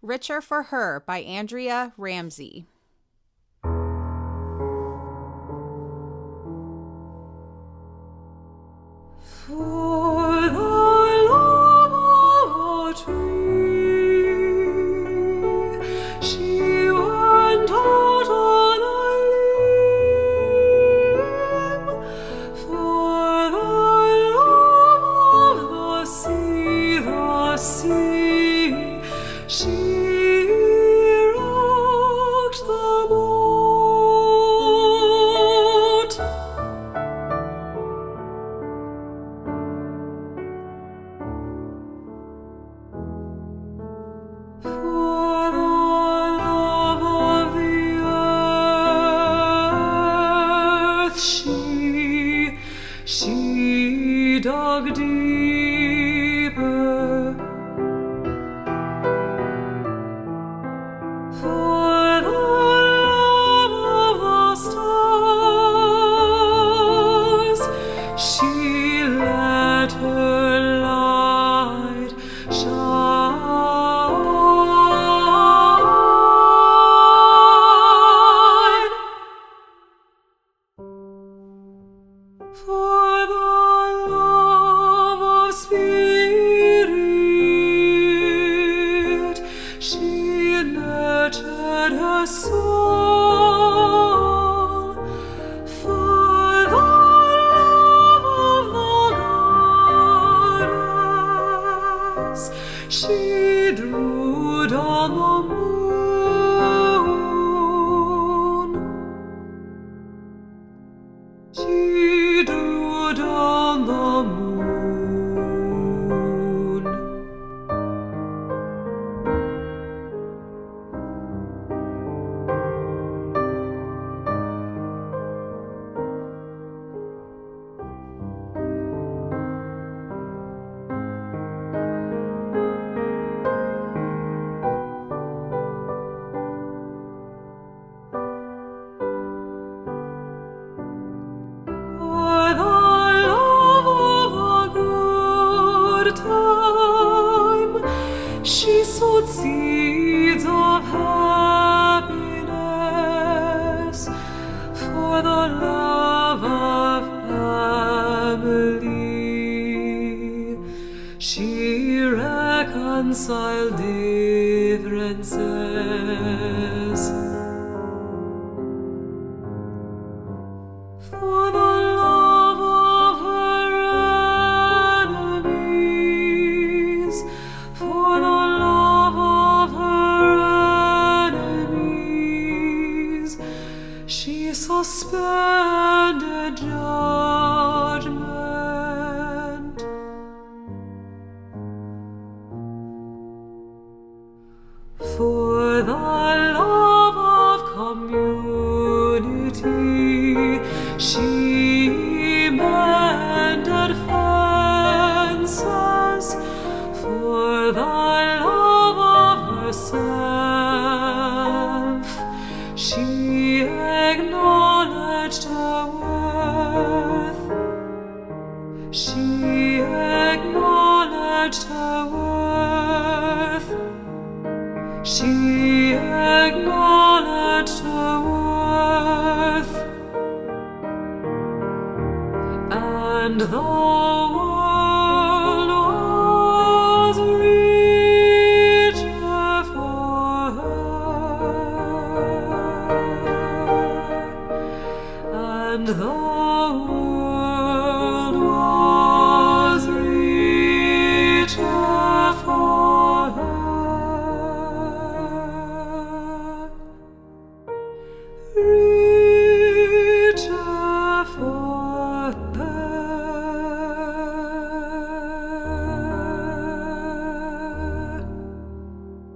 Richer for Her by Andrea Ramsey. For the love of a tree, she went out on a limb. For the love of the sea, she rocked the boat. For the love of the earth, she dug deeper. For the love of the stars, she let her light shine. For the love of spirit, she nurtured her soul. For the love of the goddess, she drew on the moon. She drew on the moon. For the love of a good time, she sowed seeds of happiness. For the love of family, she reconciled differences. For the love of her enemies, for the love of her enemies, she suspended judgment. For the love of community, she mended fences. For the love of herself, she acknowledged her worth. She acknowledged her worth. She acknowledged her worth. And the world was richer for her. And the